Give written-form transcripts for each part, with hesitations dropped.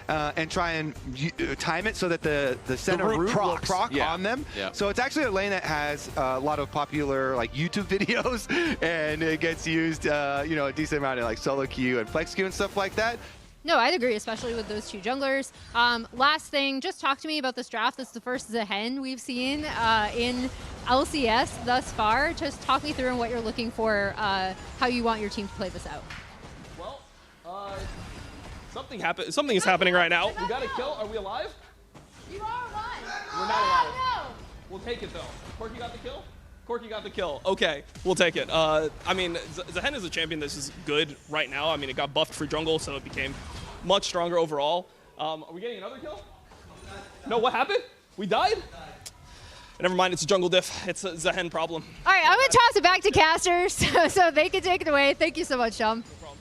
and try and time it so that the center root will proc on them. Yeah. So it's actually a lane that has a lot of popular like YouTube videos, and it gets used, you know, a decent amount of like solo queue and flex queue and stuff like that. No, I'd agree, especially with those two junglers. Last thing, just talk to me about this draft. This is the first Zehen we've seen in LCS thus far. Just talk me through what you're looking for, how you want your team to play this out. Well, something is happening right now. We got a kill. Are we alive? You are alive. We're not alive. No. We'll take it, though. Corky got the kill? Corky got the kill. Okay, we'll take it. I mean, Zehen is a champion that's is good right now. I mean, it got buffed for jungle, so it became much stronger overall. Are we getting another kill? No, what happened? We died? Never mind, it's a jungle diff. It's a Zehen problem. All right, I'm going to toss it back to casters so they can take it away. Thank you so much, Shum. No problem.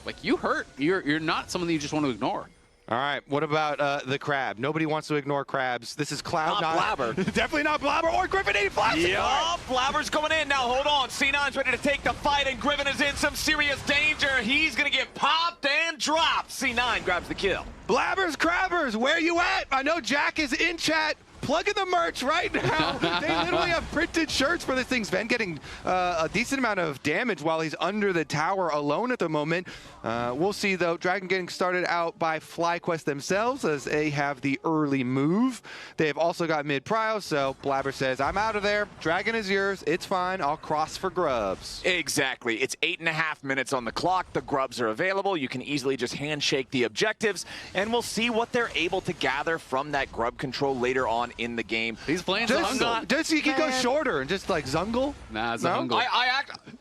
Like, you hurt. You're not someone that you just want to ignore. All right, what about the crab? Nobody wants to ignore crabs. This is Cloud9. Not Blabber. Definitely not Blabber or Griffin 8 flash. Yeah, Blabber's coming in. Now, hold on. C9's ready to take the fight, and Griffin is in some serious danger. He's going to get popped and dropped. C9 grabs the kill. Blabbers, crabbers, where you at? I know Jack is in chat. Plug in the merch right now. They literally have printed shirts for this thing. Sven getting a decent amount of damage while he's under the tower alone at the moment. We'll see, though. Dragon getting started out by FlyQuest themselves as they have the early move. They have also got mid-prio, so Blabber says, I'm out of there. Dragon is yours. It's fine. I'll cross for grubs. Exactly. It's 8.5 minutes on the clock. The grubs are available. You can easily just handshake the objectives, and we'll see what they're able to gather from that grub control later on in the game. He's playing Zungle. Just you can go shorter and just like Zungle. Nah, Zungle.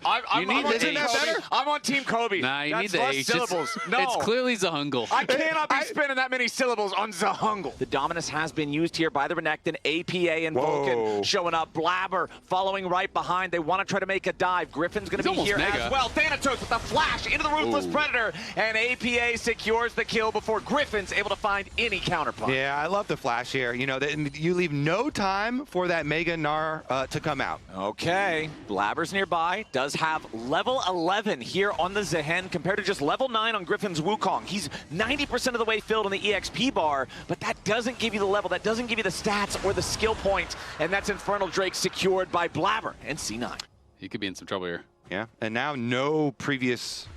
I'm on Team Kobe. Nah, you That's need the less H. syllables. No. It's clearly Zungle. I cannot be spinning that many syllables on Zahungle. The dominance has been used here by the Renekton, APA, and Vulcan showing up. Blabber following right behind. They want to try to make a dive. Griffin's going to be here as well. Thanatos with the flash into the Ruthless Predator, and APA secures the kill before Griffin's able to find any counterpunch. Yeah, I love the flash here. You know, you leave no time for that Mega Gnar to come out. Okay, Blabber's nearby. Does have level 11 here on the Zehen compared to just level 9 on Griffin's Wukong. He's 90% of the way filled on the EXP bar, but that doesn't give you the level, that doesn't give you the stats or the skill points, and that's Infernal Drake secured by Blabber and C9. He could be in some trouble here. Yeah, and now no previous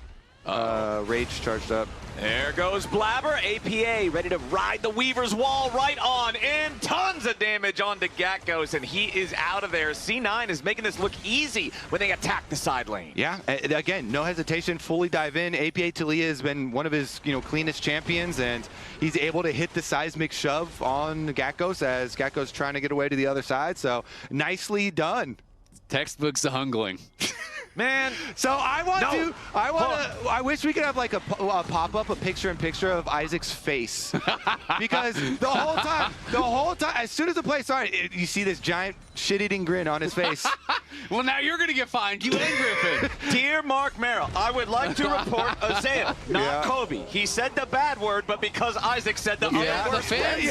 rage charged up. There goes Blabber. APA ready to ride the Weaver's Wall right on in. Tons of damage onto Gatkos, and he is out of there. C9 is making this look easy when they attack the side lane. Yeah, again, no hesitation, fully dive in. APA Talia has been one of his cleanest champions, and he's able to hit the seismic shove on Gatkos as Gatkos trying to get away to the other side. So nicely done. Textbook Zahungling. Man, so I wish we could have like a pop-up, a picture-in-picture of Isaac's face, because the whole time, as soon as the play started, you see this giant shit-eating grin on his face. Well, now you're gonna get fined, you and Griffin. Dear Mark Merrill, I would like to report Isaiah, not Kobe. He said the bad word, but because Isaac said the other word. The fans.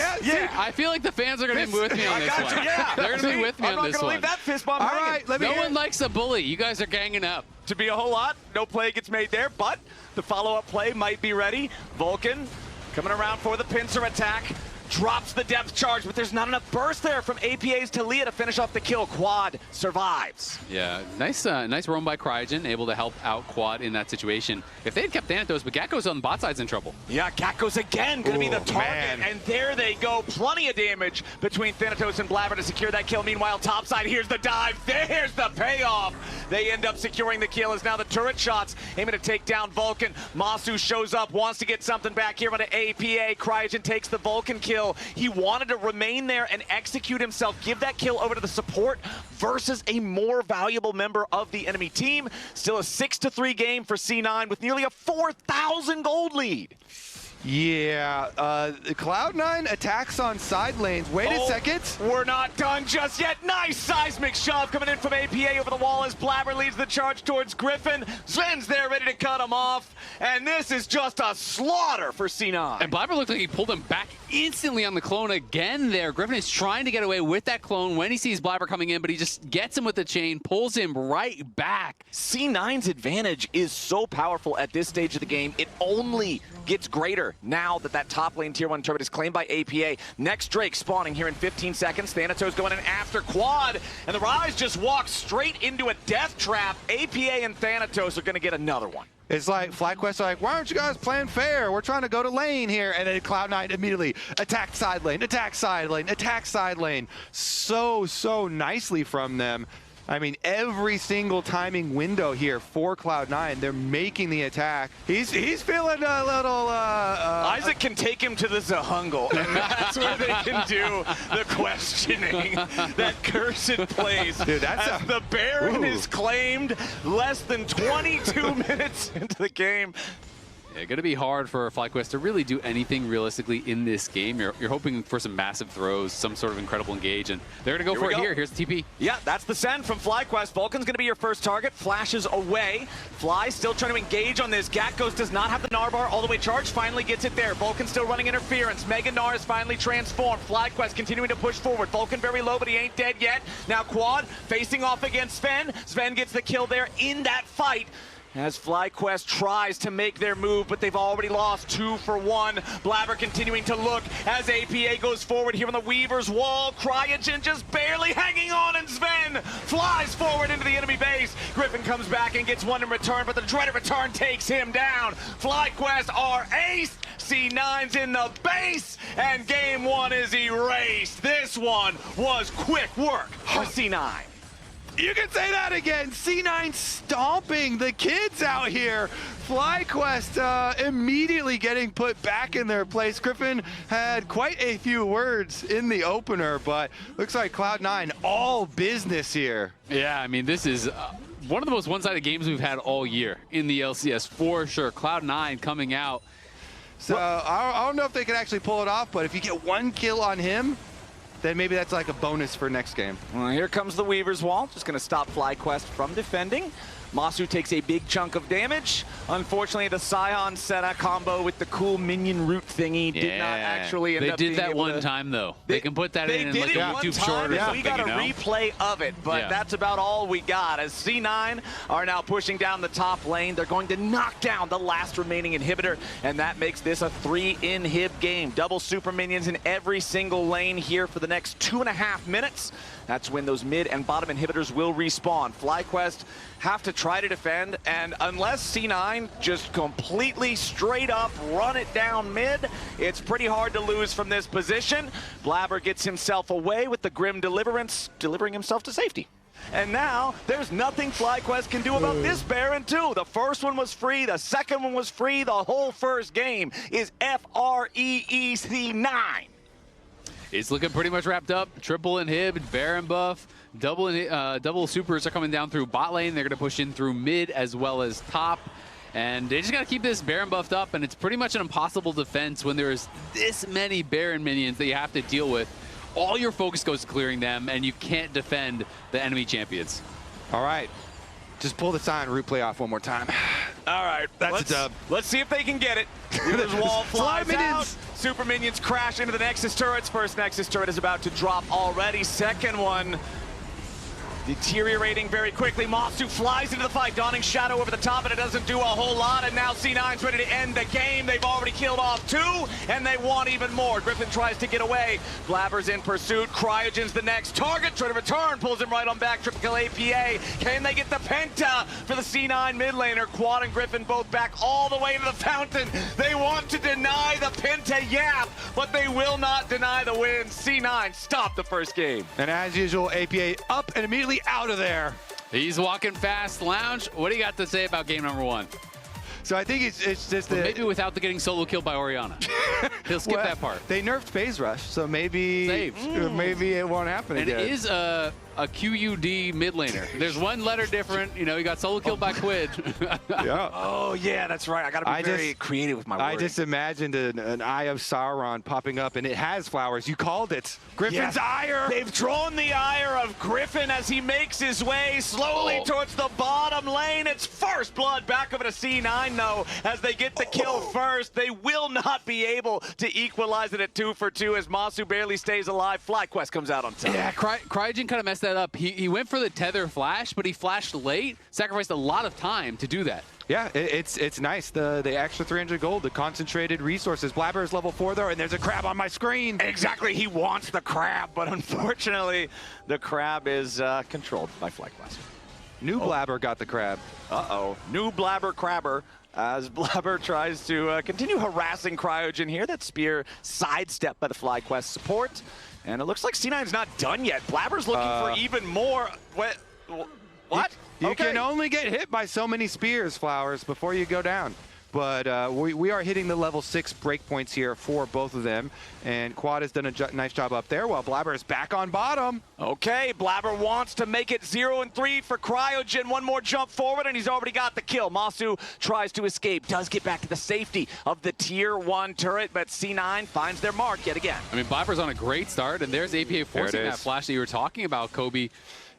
I feel like the fans are gonna be with me on this one. They're gonna be with me on this one. I'm not gonna leave that fist bomb hanging. Right, no one likes a bully. You guys are ganging up. To be a whole lot, no play gets made there, but the follow-up play might be ready. Vulcan coming around for the pincer attack. Drops the depth charge, but there's not enough burst there from APA's Talia to finish off the kill. Quad survives. Yeah, nice roam by Cryogen, able to help out Quad in that situation. If they had kept Thanatos, but Gatko's on the bot side's in trouble. Yeah, Gatko's again going to be the target, and there they go. Plenty of damage between Thanatos and Blabber to secure that kill. Meanwhile, topside, here's the dive. There's the payoff. They end up securing the kill as now the turret shots aiming to take down Vulcan. Masu shows up, wants to get something back here on the APA. Cryogen takes the Vulcan kill. He wanted to remain there and execute himself, give that kill over to the support versus a more valuable member of the enemy team. Still a 6-3 game for C9 with nearly a 4,000 gold lead. Yeah, Cloud9 attacks on side lanes. Wait a second. We're not done just yet. Nice seismic shove coming in from APA over the wall as Blabber leads the charge towards Griffin. Sven's there ready to cut him off. And this is just a slaughter for C9. And Blabber looked like he pulled him back instantly on the clone again there. Griffin is trying to get away with that clone when he sees Blabber coming in, but he just gets him with the chain, pulls him right back. C9's advantage is so powerful at this stage of the game. It only gets greater now that that top lane tier 1 turret is claimed by APA. Next Drake spawning here in 15 seconds. Thanatos going in after Quad, and the Rise just walks straight into a death trap. APA and Thanatos are going to get another one. It's like FlyQuest are like, why aren't you guys playing fair? We're trying to go to lane here. And then Cloud9 immediately attack side lane, attack side lane, attack side lane. So nicely from them. I mean, every single timing window here for Cloud9, they're making the attack. He's feeling a little... Isaac can take him to the Zahungle, and that's where they can do the questioning. That cursed place. Dude, that's as the Baron is claimed less than 22 minutes into the game. Yeah, going to be hard for FlyQuest to really do anything realistically in this game. You're hoping for some massive throws, some sort of incredible engage, and they're going to go for it here. Here's the TP. Yeah, that's the send from FlyQuest. Vulcan's going to be your first target. Flashes away. Fly still trying to engage on this. Gatghost does not have the Narbar all the way charged. Finally gets it there. Vulcan still running interference. Mega Gnar is finally transformed. FlyQuest continuing to push forward. Vulcan very low, but he ain't dead yet. Now Quad facing off against Sven. Sven gets the kill there in that fight. As FlyQuest tries to make their move, but they've already lost 2 for 1. Blabber continuing to look as APA goes forward here on the Weaver's wall. Cryogen just barely hanging on, and Sven flies forward into the enemy base. Griffin comes back and gets one in return, but the dreaded return takes him down. FlyQuest are ace. C9's in the base, and game 1 is erased. This one was quick work for C9. You can say that again. C9 stomping the kids out here. FlyQuest immediately getting put back in their place. Griffin had quite a few words in the opener, but looks like Cloud9 all business here. Yeah, I mean, this is one of the most one-sided games we've had all year in the LCS, for sure. Cloud9 coming out. So I don't know if they can actually pull it off, but if you get 1 kill on him, then maybe that's like a bonus for next game. Well, here comes the Weaver's Wall, just going to stop FlyQuest from defending. Masu takes a big chunk of damage. Unfortunately, the Scion Senna combo with the cool minion root thingy did not actually end up being They did that able one to... time, though. They can put that in like a YouTube time, short or something, we got a replay of it, but that's about all we got. As C9 are now pushing down the top lane, they're going to knock down the last remaining inhibitor, and that makes this a 3-inhib game. Double super minions in every single lane here for the next 2.5 minutes. That's when those mid and bottom inhibitors will respawn. FlyQuest have to try to defend, and unless C9 just completely straight up run it down mid, it's pretty hard to lose from this position. Blabber gets himself away with the Grim Deliverance, delivering himself to safety. And now, there's nothing FlyQuest can do about this Baron too. The first one was free, the second one was free, the whole first game is FREEC9. It's looking pretty much wrapped up. Triple inhib, Baron buff, double supers are coming down through bot lane. They're going to push in through mid as well as top. And they just got to keep this Baron buffed up, and it's pretty much an impossible defense when there's this many Baron minions that you have to deal with. All your focus goes to clearing them, and you can't defend the enemy champions. All right. Just pull the Scion root play off one more time. All right, that's a dub. Let's see if they can get it. Weaver's Wall flies out. Super minions crash into the Nexus turrets. First Nexus turret is about to drop already. Second one deteriorating very quickly. Masu flies into the fight, donning Shadow over the top, and it doesn't do a whole lot. And now C9's ready to end the game. They've already killed off 2, and they want even more. Griffin tries to get away. Blabber's in pursuit. Cryogen's the next target. Trying to return, pulls him right on back. Triple kill APA. Can they get the Penta for the C9 mid laner? Quad and Griffin both back all the way to the fountain. They want to deny the Penta Yap, but they will not deny the win. C9 stop the first game. And as usual, APA up and immediately out of there. He's walking fast. Lounge, what do you got to say about game number 1? So I think it's just maybe without the getting solo killed by Orianna. He'll skip that part. They nerfed phase rush, so maybe maybe it won't happen and again. It is a QUD mid laner. There's one letter different. You know, he got solo killed by Quid. Yeah. Oh, yeah, that's right. I got to be very creative with my wording. I just imagined an Eye of Sauron popping up, and it has flowers. You called it. Griffin's ire. They've drawn the ire of Griffin as he makes his way slowly towards the bottom lane. It's first blood back over to C9, though, as they get the kill first. They will not be able to equalize it at 2 for 2 as Masu barely stays alive. FlyQuest comes out on top. Yeah, Cryogen kind of messed that up. He went for the tether flash, but he flashed late, sacrificed a lot of time to do that. Yeah, it's nice. The extra 300 gold, the concentrated resources. Blabber is level 4 though, and there's a crab on my screen. Exactly, he wants the crab, but unfortunately, the crab is controlled by FlyQuest. New Blabber got the crab. Uh-oh, new Blabber Crabber. As Blabber tries to continue harassing Cryogen here. That spear sidestepped by the FlyQuest support. And it looks like C9's not done yet. Blabber's looking for even more. What? You can only get hit by so many spears, Flowers, before you go down. But we are hitting the level 6 breakpoints here for both of them. And Quad has done a nice job up there while Blabber is back on bottom. Okay, Blabber wants to make it 0-3 for Cryogen. One more jump forward, and he's already got the kill. Masu tries to escape, does get back to the safety of the tier 1 turret, but C9 finds their mark yet again. I mean, Blabber's on a great start, and there's APA forcing that flash that you were talking about, Kobe.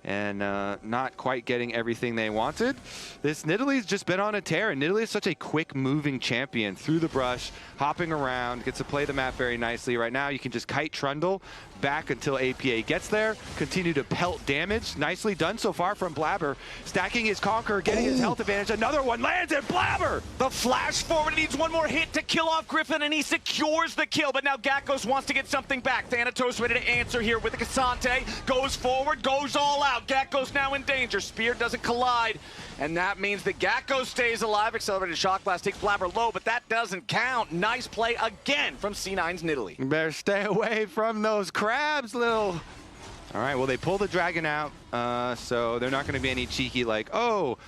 And not quite getting everything they wanted. This Nidalee's just been on a tear, and Nidalee is such a quick-moving champion through the brush, hopping around, gets to play the map very nicely. Right now, you can just kite Trundle back until APA gets there, continue to pelt damage. Nicely done so far from Blabber, stacking his Conqueror, getting his health advantage. Another one lands, and Blabber! The flash forward needs one more hit to kill off Griffin, and he secures the kill, but now Gakkos wants to get something back. Thanatos ready to answer here with the Cassante, goes forward, goes all out. Gakkos now in danger. Spear doesn't collide, and that means that Gakkos stays alive. Accelerated Shock Blast takes Blabber low, but that doesn't count. Nice play again from C9's Nidalee. You better stay away from those crabs, little. All right, well, they pull the dragon out, so they're not going to be any cheeky like, oh,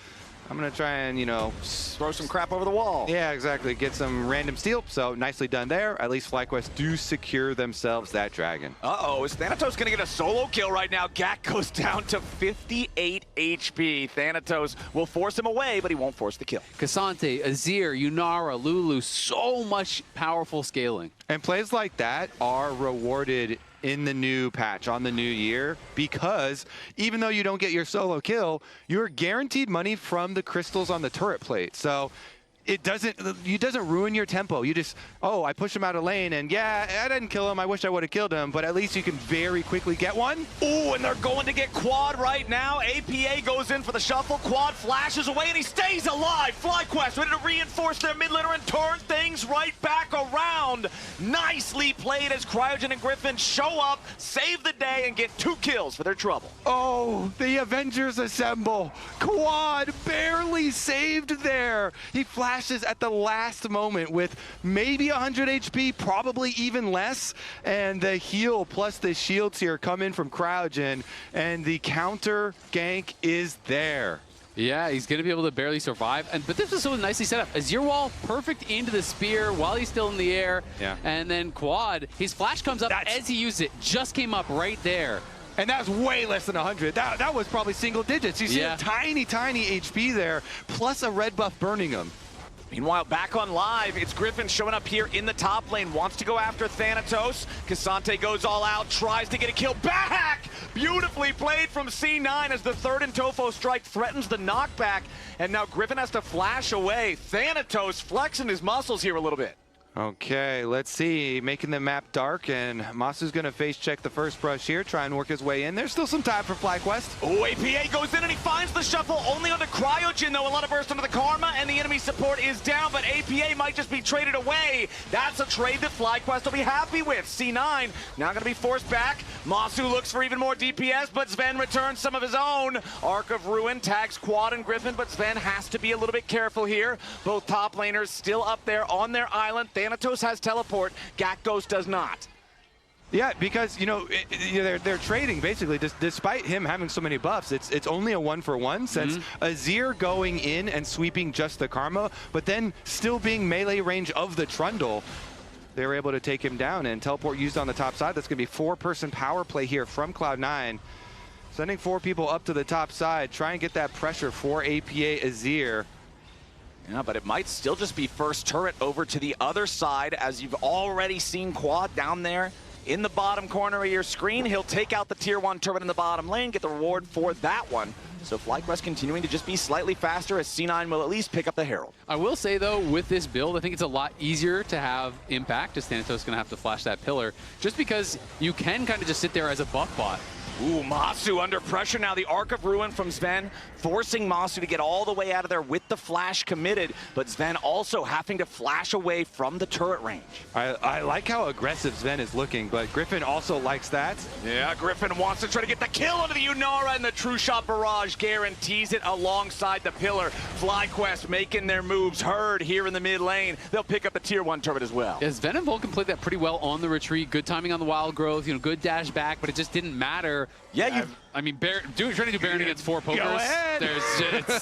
I'm going to try and, you know, throw some crap over the wall. Yeah, exactly. Get some random steal. So nicely done there. At least FlyQuest do secure themselves that dragon. Uh-oh, is Thanatos going to get a solo kill right now? Gak goes down to 58 HP. Thanatos will force him away, but he won't force the kill. Cassante, Azir, Yunara, Lulu, so much powerful scaling. And plays like that are rewarded in the new patch on the new year, because even though you don't get your solo kill, you're guaranteed money from the crystals on the turret plate. So it doesn't ruin your tempo. You just, oh, I push him out of lane, and yeah, I didn't kill him. I wish I would have killed him, but at least you can very quickly get one. Ooh, and they're going to get Quad right now. APA goes in for the shuffle. Quad flashes away, and he stays alive. FlyQuest ready to reinforce their mid laner and turn things right back around. Nicely played as Cryogen and Griffin show up, save the day, and get 2 kills for their trouble. Oh, the Avengers assemble. Quad barely saved there. He flashes at the last moment with maybe 100 HP, probably even less, and the heal plus the shields here come in from Cryogen, and the counter gank is there. Yeah, he's going to be able to barely survive. But this was so nicely set up. Azir wall perfect into the spear while he's still in the air. Yeah. And then Quad, his flash comes up as he used it. Just came up right there. And that's way less than 100. That was probably single digits. You see a tiny, tiny HP there, plus a red buff burning him. Meanwhile, back on live, it's Griffin showing up here in the top lane, wants to go after Thanatos. Cassante goes all out, tries to get a kill back! Beautifully played from C9 as the third and Tofo strike threatens the knockback, and now Griffin has to flash away. Thanatos flexing his muscles here a little bit. Okay, let's see. Making the map dark, and Masu's going to face check the first brush here, try and work his way in. There's still some time for FlyQuest. Oh, APA goes in and he finds the shuffle, only on the Cryogen though. A lot of burst onto the Karma, and the enemy support is down, but APA might just be traded away. That's a trade that FlyQuest will be happy with. C9 now going to be forced back. Masu looks for even more DPS, but Sven returns some of his own. Arc of Ruin tags Quad and Griffin, but Sven has to be a little bit careful here. Both top laners still up there on their island. Thanatos has teleport, Gakkos does not. Yeah, because, you know, they're trading, basically. Despite him having so many buffs, it's only a 1-for-1, since Azir going in and sweeping just the Karma, but then still being melee range of the Trundle. They were able to take him down, and teleport used on the top side. That's going to be 4-person power play here from Cloud9. Sending 4 people up to the top side, try and get that pressure for APA Azir. Yeah, but it might still just be first turret over to the other side, as you've already seen Quad down there in the bottom corner of your screen. He'll take out the tier 1 turret in the bottom lane, get the reward for that one. So FlyQuest continuing to just be slightly faster as C9 will at least pick up the Herald. I will say, though, with this build, I think it's a lot easier to have impact, as Thanatos going to have to flash that pillar, just because you can kind of just sit there as a buff bot. Ooh, Masu under pressure now. The Arc of Ruin from Sven, forcing Masu to get all the way out of there with the flash committed, but Sven also having to flash away from the turret range. I like how aggressive Sven is looking, but Griffin also likes that. Yeah, Griffin wants to try to get the kill onto the Yunara, and the True Shot Barrage guarantees it alongside the pillar. FlyQuest making their moves heard here in the mid lane. They'll pick up the tier 1 turret as well. Yeah, Sven and Vulcan played that pretty well on the retreat. Good timing on the wild growth, good dash back, but it just didn't matter. Yeah, I mean, trying to do Baron against 4 pokers, Go ahead.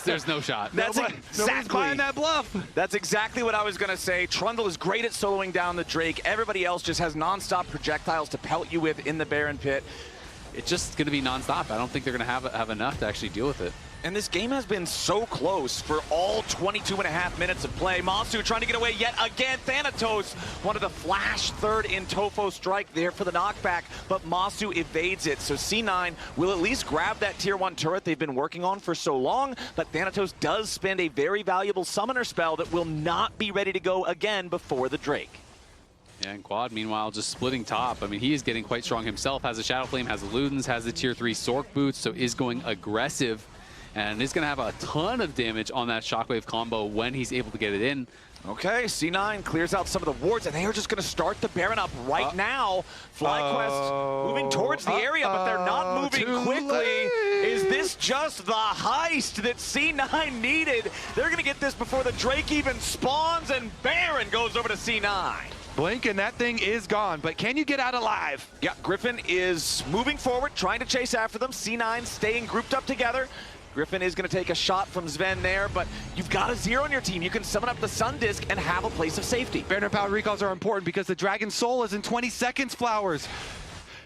there's no shot. That's Nobody's buying that bluff. That's exactly what I was going to say. Trundle is great at soloing down the Drake. Everybody else just has non-stop projectiles to pelt you with in the Baron pit. It's just going to be nonstop. I don't think they're going to have enough to actually deal with it. And this game has been so close for all 22.5 minutes of play. Masu trying to get away yet again. Thanatos wanted to flash third in Tofo strike there for the knockback, but Masu evades it. So C9 will at least grab that tier 1 turret they've been working on for so long, but Thanatos does spend a very valuable summoner spell that will not be ready to go again before the Drake. Yeah, and Quad, meanwhile, just splitting top. I mean, he is getting quite strong himself. Has a Shadow Flame, has the Ludens, has the tier 3 Sork boots, so is going aggressive. And is going to have a ton of damage on that Shockwave combo when he's able to get it in. Okay, C9 clears out some of the wards, and they are just going to start the Baron up right now. FlyQuest moving towards the area, but they're not moving quickly. Is this just the heist that C9 needed? They're going to get this before the Drake even spawns, and Baron goes over to C9. Blink and that thing is gone, but can you get out alive? Yeah, Griffin is moving forward, trying to chase after them. C9 staying grouped up together. Griffin is going to take a shot from Sven there, but you've got a Zero on your team. You can summon up the Sun Disc and have a place of safety. Baron powered recalls are important because the Dragon Soul is in 20 seconds, Flowers.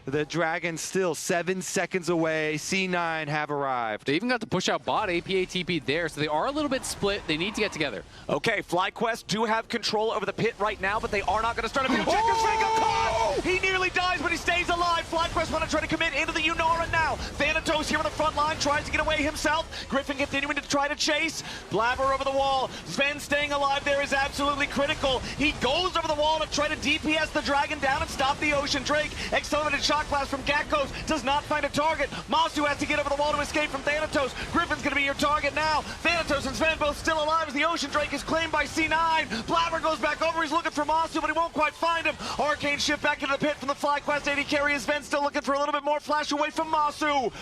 The Dragon still 7 seconds away. C9 have arrived. They even got to push out bot, APA TP there, so they are a little bit split. They need to get together. Okay, FlyQuest do have control over the pit right now, but they are not going to start a checker. Sven got caught! He nearly dies, but he stays alive. FlyQuest want to try to commit into the Yunara now. Thanatos here on the front line tries to get away himself. Griffin continuing to try to chase. Blabber over the wall. Sven staying alive there is absolutely critical. He goes over the wall to try to DPS the Dragon down and stop the Ocean Drake. Accelerated Shock Blast from Gakkos does not find a target. Masu has to get over the wall to escape from Thanatos. Griffin's going to be your target now. Thanatos and Sven both still alive as the Ocean Drake is claimed by C9. Blabber goes back over. He's looking for Masu, but he won't quite find him. Arcane shift back into the pit from the FlyQuest AD carry. Sven still looking for a little bit more flash away from Masu.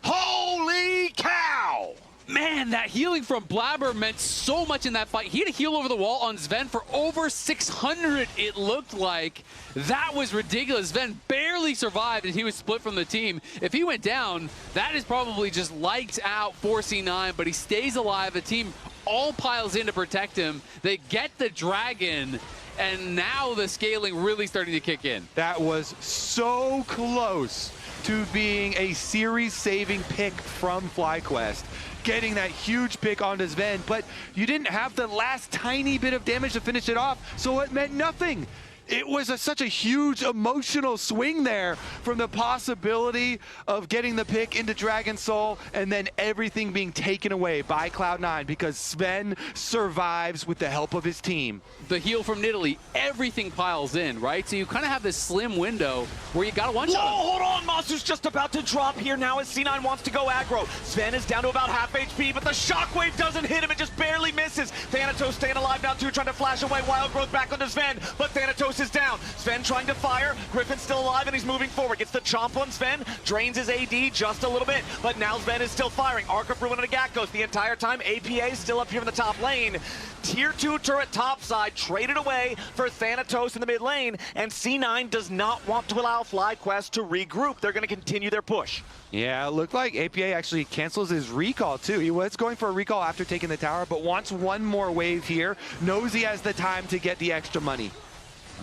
Holy cow! Man, that healing from Blabber meant so much in that fight. He had a heal over the wall on Sven for over 600, it looked like. That was ridiculous. Sven barely survived and he was split from the team. If he went down, that is probably just lights out for C9, but he stays alive. The team all piles in to protect him. They get the Dragon, and now the scaling really starting to kick in. That was so close to being a series-saving pick from FlyQuest. Getting that huge pick onto Sven, but you didn't have the last tiny bit of damage to finish it off, so it meant nothing. It was such a huge emotional swing there from the possibility of getting the pick into Dragon Soul and then everything being taken away by Cloud9 because Sven survives with the help of his team. The heal from Nidalee, everything piles in, right? So you kind of have this slim window where you got to one-shot him. Hold on, Masu's just about to drop here now as C9 wants to go aggro. Sven is down to about half HP, but the Shockwave doesn't hit him, it just barely misses. Thanatos staying alive now too, trying to flash away. Wild Growth back onto Sven, but Thanatos is down. Sven trying to fire. Griffin's still alive and he's moving forward. Gets the chomp on Sven. Drains his AD just a little bit. But now Sven is still firing. Arc of Ruin and a Gakkos the entire time. APA still up here in the top lane. Tier 2 turret topside traded away for Thanatos in the mid lane. And C9 does not want to allow FlyQuest to regroup. They're going to continue their push. Yeah, it looked like APA actually cancels his recall too. He was going for a recall after taking the tower, but wants one more wave here. Knows he has the time to get the extra money.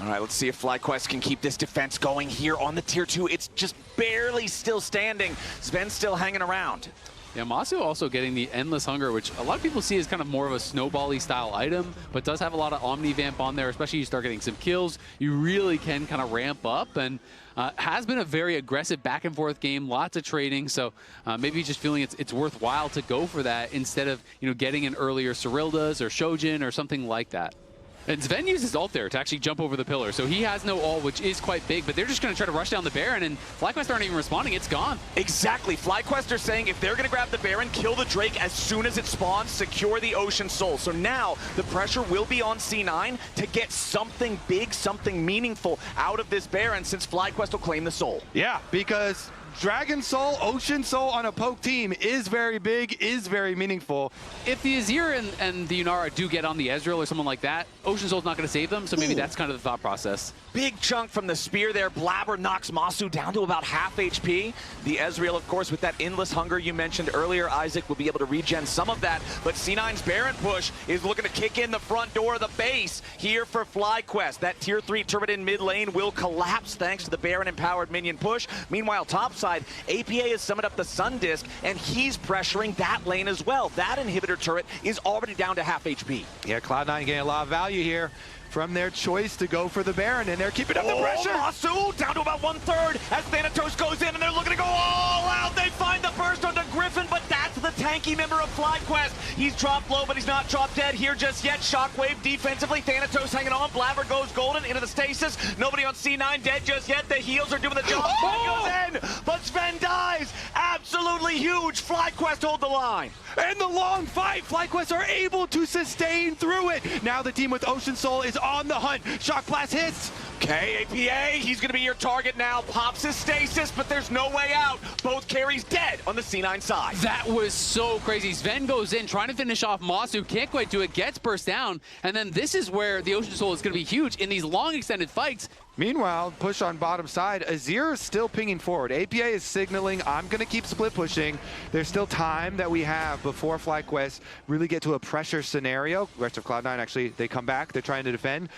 All right, let's see if FlyQuest can keep this defense going here on the tier 2. It's just barely still standing. Sven's still hanging around. Yeah, Masu also getting the Endless Hunger, which a lot of people see as kind of more of a snowball-y style item, but does have a lot of Omni-Vamp on there, especially you start getting some kills. You really can kind of ramp up, and has been a very aggressive back-and-forth game, lots of trading, so maybe just feeling it's worthwhile to go for that instead of getting an earlier Cyrildas or Shojin or something like that. And Sven uses ult there to actually jump over the pillar, so he has no ult, which is quite big, but they're just going to try to rush down the Baron, and FlyQuest aren't even responding. It's gone. Exactly. FlyQuest are saying if they're going to grab the Baron, kill the Drake as soon as it spawns, secure the Ocean Soul. So now the pressure will be on C9 to get something big, something meaningful out of this Baron, since FlyQuest will claim the Soul. Yeah, because Dragon Soul, Ocean Soul on a poke team is very big, is very meaningful. If the Azir and the Yunara do get on the Ezreal or someone like that, Ocean Soul's not going to save them, so maybe that's kind of the thought process. Big chunk from the spear there. Blabber knocks Masu down to about half HP. The Ezreal, of course, with that Endless Hunger you mentioned earlier, Isaac will be able to regen some of that, but C9's Baron push is looking to kick in the front door of the base here for FlyQuest. That tier 3 turret in mid lane will collapse thanks to the Baron-empowered minion push. Meanwhile, topside, APA has summoned up the Sun Disc, and he's pressuring that lane as well. That inhibitor turret is already down to half HP. Yeah, Cloud9 getting a lot of value here from their choice to go for the Baron, and they're keeping up the pressure. Masu down to about 1/3 as Thanatos goes in, and they're looking to go all out. They find the burst onto Griffin, but that's the tanky member of FlyQuest. He's dropped low, but he's not dropped dead here just yet. Shockwave defensively, Thanatos hanging on. Blabber goes golden into the stasis. Nobody on C9 dead just yet. The heals are doing the job. Goes in, but Sven dies. Absolutely huge. FlyQuest hold the line. And the long fight, FlyQuest are able to sustain through it. Now the team with Ocean Soul is on the hunt. Shock Blast hits. Okay, APA, he's going to be your target now. Pops his stasis, but there's no way out. Both carries dead on the C9 side. That was so crazy. Sven goes in, trying to finish off Masu, can't quite do it, gets burst down, and then this is where the Ocean Soul is going to be huge in these long extended fights. Meanwhile, push on bottom side. Azir is still pinging forward. APA is signaling, I'm going to keep split pushing. There's still time that we have before FlyQuest really get to a pressure scenario. The rest of Cloud9, actually, they come back. They're trying to defend.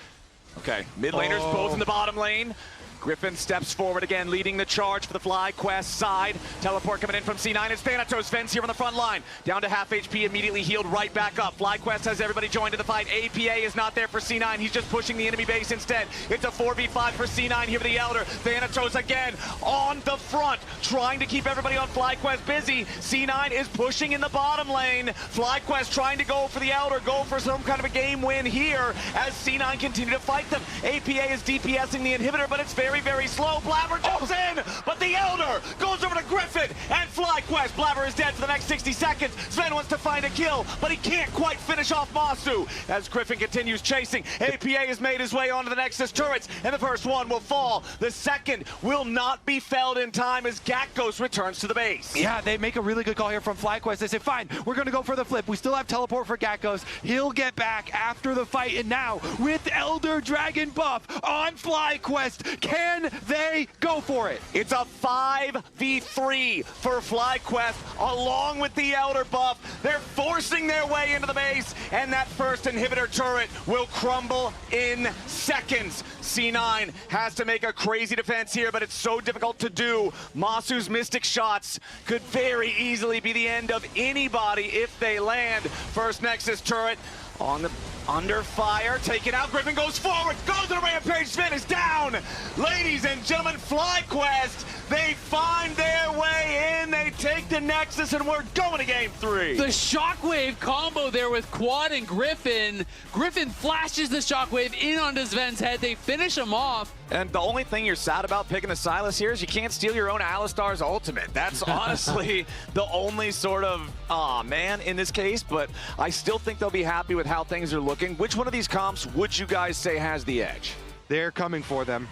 Okay, mid laners both in the bottom lane. Griffin steps forward again, leading the charge for the FlyQuest side. Teleport coming in from C9. It's Thanatos. Sven's here on the front line. Down to half HP, immediately healed right back up. FlyQuest has everybody joined in the fight. APA is not there for C9. He's just pushing the enemy base instead. It's a 4v5 for C9 here with the Elder. Thanatos again on the front, trying to keep everybody on FlyQuest busy. C9 is pushing in the bottom lane. FlyQuest trying to go for the Elder, go for some kind of a game win here as C9 continue to fight them. APA is DPSing the inhibitor, but it's very, very slow. Blabber jumps in, but the Elder goes over to Griffin and FlyQuest. Blabber is dead for the next 60 seconds. Sven wants to find a kill, but he can't quite finish off Masu as Griffin continues chasing. APA has made his way onto the Nexus turrets, and the first one will fall. The second will not be felled in time as Gakos returns to the base. Yeah, they make a really good call here from FlyQuest. They say, fine, we're going to go for the flip. We still have teleport for Gakos. He'll get back after the fight, and now with Elder Dragon buff on FlyQuest, can they go for it? It's a 5v3 for FlyQuest along with the Elder buff. They're forcing their way into the base, and that first inhibitor turret will crumble in seconds. C9 has to make a crazy defense here, but it's so difficult to do. Masu's Mystic shots could very easily be the end of anybody if they land. First Nexus turret on the under fire, taken out. Griffin goes forward, goes on a rampage. Sven is down. Ladies and gentlemen, FlyQuest, they find their way in. They take the Nexus, and we're going to game 3. The Shockwave combo there with Quad and Griffin. Griffin flashes the Shockwave in onto Sven's head. They finish him off. And the only thing you're sad about picking the Sylas here is you can't steal your own Alistar's ultimate. That's honestly the only sort of, aw man, in this case, but I still think they'll be happy with how things are looking. Which one of these comps would you guys say has the edge? They're coming for them.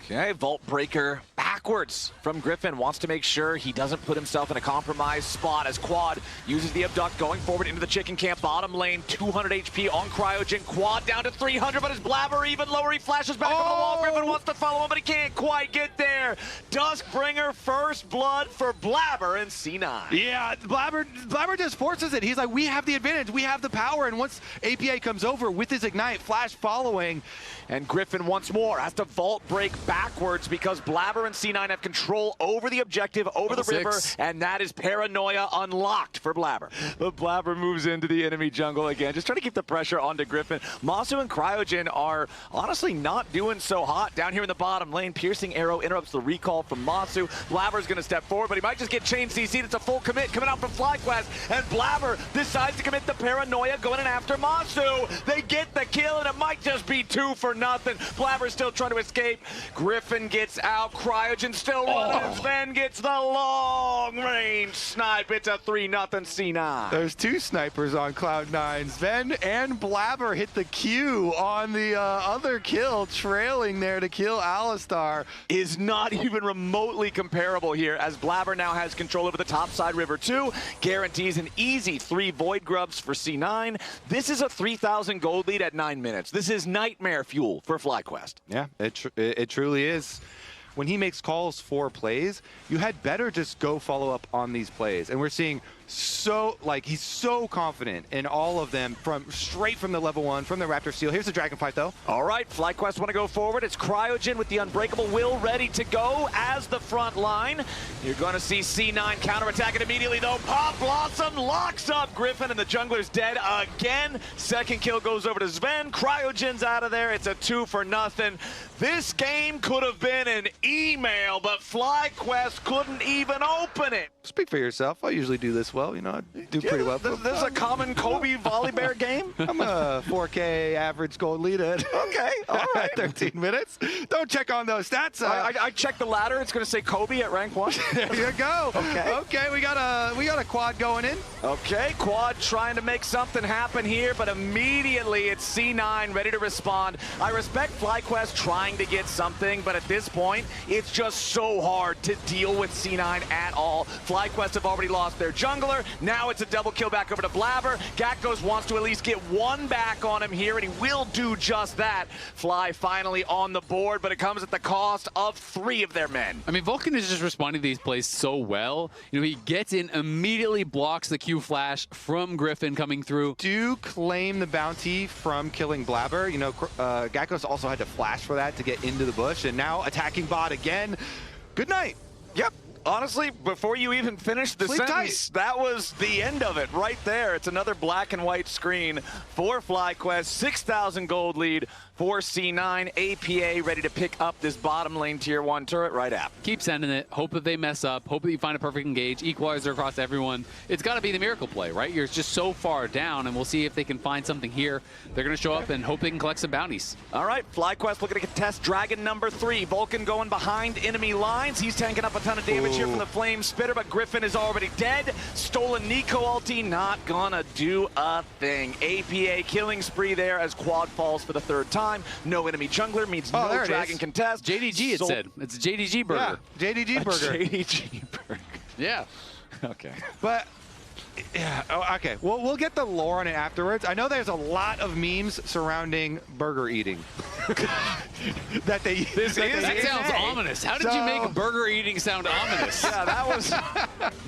Okay, Vault Breaker backwards from Griffin. Wants to make sure he doesn't put himself in a compromised spot as Quad uses the Abduct going forward into the chicken camp. Bottom lane, 200 HP on Cryogen. Quad down to 300, but his Blabber even lower. He flashes back on the wall. Griffin wants to follow him, but he can't quite get there. Duskbringer first blood for Blabber and C9. Yeah, Blabber just forces it. He's like, we have the advantage. We have the power. And once APA comes over with his Ignite, Flash following. And Griffin once more has to Vault Break backwards because Blabber and C9 C9 have control over the objective, over the river, and that is paranoia unlocked for Blabber. But Blabber moves into the enemy jungle again, just trying to keep the pressure onto Griffin. Masu and Cryogen are honestly not doing so hot down here in the bottom lane. Piercing arrow interrupts the recall from Masu. Blabber's going to step forward, but he might just get chain CC'd. It's a full commit coming out from FlyQuest, and Blabber decides to commit the paranoia going in after Masu. They get the kill, and it might just be 2-0. Blabber's still trying to escape. Griffin gets out. Cryogen still running. Sven gets the long-range snipe. It's a 3-0 C9. There's two snipers on Cloud9. Sven and Blabber hit the Q on the other kill, trailing there to kill Alistar. Is not even remotely comparable here, as Blabber now has control over the topside river too. Guarantees an easy 3 Void Grubs for C9. This is a 3,000 gold lead at 9 minutes. This is nightmare fuel for FlyQuest. Yeah, it truly is. When he makes calls for plays, you had better just go follow up on these plays. And we're seeing he's so confident in all of them straight from the level 1, from the Raptor Seal. Here's the Dragonflight though. All right, FlyQuest want to go forward. It's Cryogen with the Unbreakable Will ready to go as the front line. You're going to see C9 counterattack it immediately though. Pop Blossom locks up Griffin, and the jungler's dead again. Second kill goes over to Sven. Cryogen's out of there. It's a 2-0. This game could have been an email, but FlyQuest couldn't even open it. Speak for yourself. I usually do this well. You know, I do pretty well. This is a common Kobe Volibear game. I'm a 4K average gold lead at Okay, all right. 13 minutes. Don't check on those stats. I checked the ladder. It's going to say Kobe at rank 1. There you go. Okay, we got a quad going in. Okay, quad trying to make something happen here, but immediately it's C9 ready to respond. I respect FlyQuest trying to get something, but at this point, it's just so hard to deal with C9 at all. FlyQuest have already lost their jungler. Now it's a double kill back over to Blabber. Gakos wants to at least get one back on him here, and he will do just that. Fly finally on the board, but it comes at the cost of 3 of their men. I mean, Vulcan is just responding to these plays so well. You know, he gets in, immediately blocks the Q flash from Griffin coming through. Do claim the bounty from killing Blabber. You know, Gakos also had to flash for that to get into the bush, and now attacking bot again. Good night. Yep. Honestly, before you even finished the sentence, that was the end of it right there. It's another black and white screen for FlyQuest. 6,000 gold lead for C9. APA ready to pick up this bottom lane tier 1 turret right after. Keep sending it. Hope that they mess up. Hope that you find a perfect engage. Equalizer across everyone. It's got to be the miracle play, right? You're just so far down, and we'll see if they can find something here. They're going to show up and hope they can collect some bounties. All right, FlyQuest looking to contest Dragon number 3. Vulcan going behind enemy lines. He's tanking up a ton of damage here from the Flame Spitter, but Griffin is already dead. Stolen Nico ulti, not gonna do a thing. APA killing spree there as quad falls for the 3rd time. No enemy jungler means no Dragon contest. JDG, it said. It's a JDG burger. Yeah, JDG burger. JDG burger. Yeah. Okay. But yeah, okay. Well, we'll get the lore on it afterwards. I know there's a lot of memes surrounding burger eating. that sounds ominous. How did you make burger eating sound ominous? Yeah, that was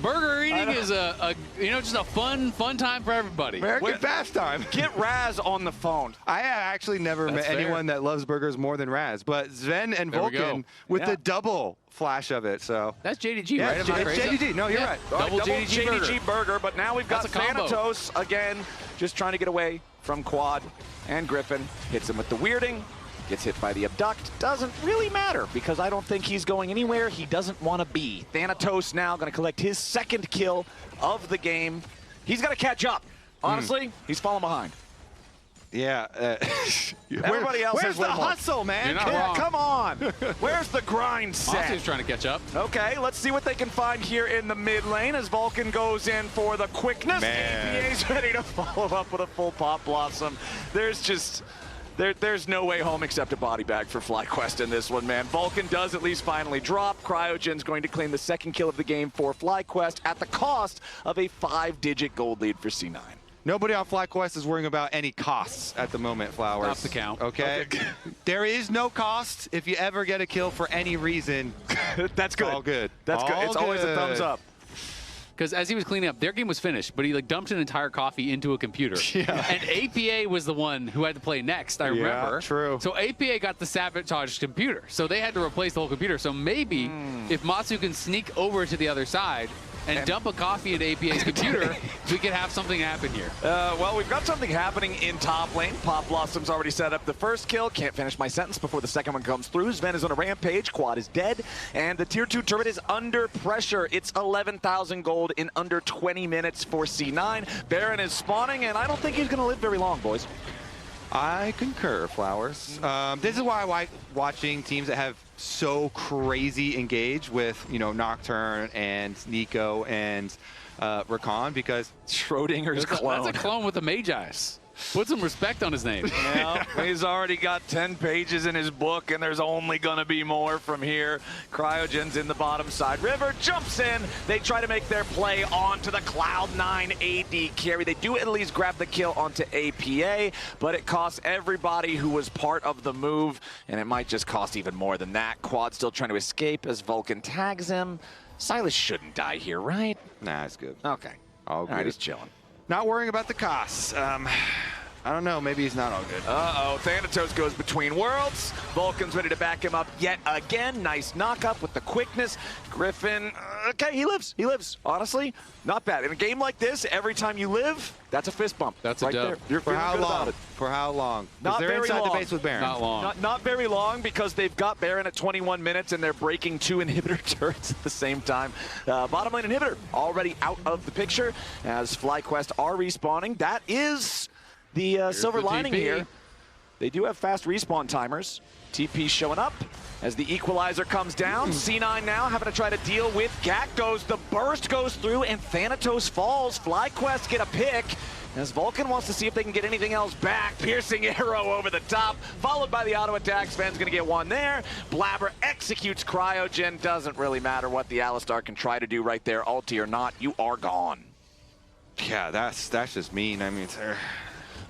burger eating is just a fun time for everybody. American pastime. Get Raz on the phone. I have actually never met anyone that loves burgers more than Raz, but Sven and Vulcan with the double flash of it. So that's JDG, right? It's JDG. No, you're right. Double JDG burger. But now we've got Thanatos again, just trying to get away from Quad, and Griffin hits him with the weirding. Gets hit by the abduct. Doesn't really matter because I don't think he's going anywhere he doesn't want to be. Thanatos now going to collect his 2nd kill of the game. He's got to catch up. Honestly, he's falling behind. Yeah. Everybody else Where's has the hustle, man? You're not wrong. Come on. Where's the grind set? Austin's trying to catch up. Okay, let's see what they can find here in the mid lane as Vulcan goes in for the quickness. APA's ready to follow up with a full Pop Blossom. There's no way home except a body bag for FlyQuest in this one, man. Vulcan does at least finally drop. Cryogen's going to claim the 2nd kill of the game for FlyQuest at the cost of a 5-digit gold lead for C9. Nobody on FlyQuest is worrying about any costs at the moment, Flowers. Stop the count. Okay? There is no cost if you ever get a kill for any reason. That's good. All good. That's good. It's always a thumbs up. because as he was cleaning up, their game was finished, but he like dumped an entire coffee into a computer. Yeah. And APA was the one who had to play next, I remember. True. So APA got the sabotaged computer, so they had to replace the whole computer. So maybe if Matsu can sneak over to the other side and dump a coffee into APA's computer, we could have something happen here. Well, we've got something happening in top lane. Pop Blossom's already set up the first kill. Can't finish my sentence before the second one comes through. Sven is on a rampage. Quad is dead. And the tier 2 turret is under pressure. It's 11,000 gold in under 20 minutes for C9. Baron is spawning, and I don't think he's going to live very long, boys. I concur, Flowers. This is why I like watching teams that have so crazy engage with, you know, Nocturne and Nico and Rakan, because Schrodinger's clone. That's a clone with the Mage Eyes. Put some respect on his name. Yeah, he's already got 10 pages in his book, and there's only going to be more from here. Cryogen's in the bottom side. River jumps in. They try to make their play onto the Cloud9 AD carry. They do at least grab the kill onto APA, but it costs everybody who was part of the move, and it might just cost even more than that. Quad still trying to escape as Vulcan tags him. Silas shouldn't die here, right? nah, it's good. Okay. All good. All right, he's chilling. Not worrying about the costs. I don't know. Maybe he's not all good. Uh-oh, Thanatos goes between worlds. Vulcan's ready to back him up yet again. Nice knock-up with the quickness. Griffin, okay, he lives. He lives. Honestly, not bad. In a game like this, every time you live, that's a fist bump. That's a right dub. there. You're For feeling how good long? about it. For how long? Not they're very inside long. the base with Baron. Not long. Not very long, because they've got Baron at 21 minutes and they're breaking 2 inhibitor turrets at the same time. Bottom lane inhibitor already out of the picture as FlyQuest are respawning. That is the silver the lining TP. here. They do have fast respawn timers. TP showing up as the equalizer comes down. C9 now having to try to deal with Gak goes. The burst goes through and Thanatos falls. FlyQuest get a pick as Vulcan wants to see if they can get anything else back. Piercing arrow over the top, followed by the auto attack. Sven's going to get one there. Blabber executes Cryogen. Doesn't really matter what the Alistar can try to do right there. Ulti or not, you are gone. Yeah, that's just mean. I mean,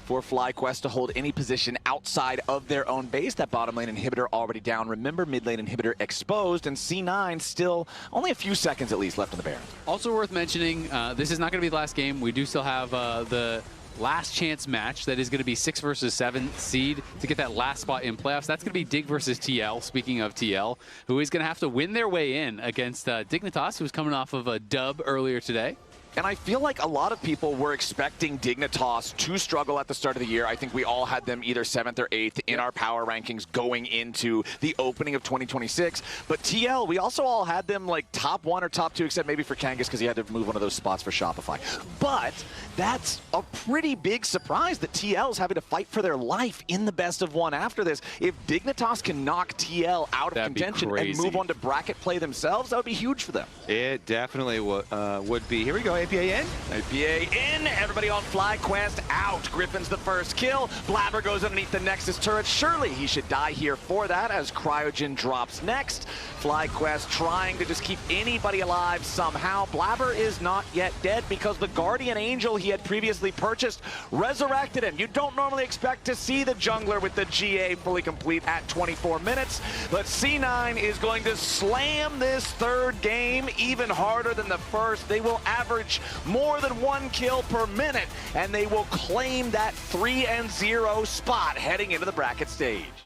For FlyQuest to hold any position outside of their own base. That bottom lane inhibitor already down. Remember, mid lane inhibitor exposed, and C9 still only a few seconds at least left on the Baron. Also worth mentioning, this is not going to be the last game. We do still have the last chance match that is going to be 6 versus 7 seed to get that last spot in playoffs. That's going to be Dig versus TL, speaking of TL, who is going to have to win their way in against Dignitas, who's coming off of a dub earlier today. And I feel like a lot of people were expecting Dignitas to struggle at the start of the year. I think we all had them either 7th or 8th in our power rankings going into the opening of 2026. But TL, we also all had them like top 1 or top 2, except maybe for Kangas because he had to move one of those spots for Shopify. But that's a pretty big surprise that TL is having to fight for their life in the best of 1 after this. If Dignitas can knock TL out of contention and move on to bracket play themselves, that would be huge for them. it definitely would be. Here we go. APA in. APA in, everybody on FlyQuest out. Griffin's the first kill. Blabber goes underneath the Nexus turret. Surely he should die here for that as Cryogen drops next. FlyQuest trying to just keep anybody alive somehow. Blabber is not yet dead because the Guardian Angel he had previously purchased resurrected him. You don't normally expect to see the jungler with the GA fully complete at 24 minutes, but C9 is going to slam this third game even harder than the first. They will average more than 1 kill per minute, and they will claim that 3-0 spot heading into the bracket stage.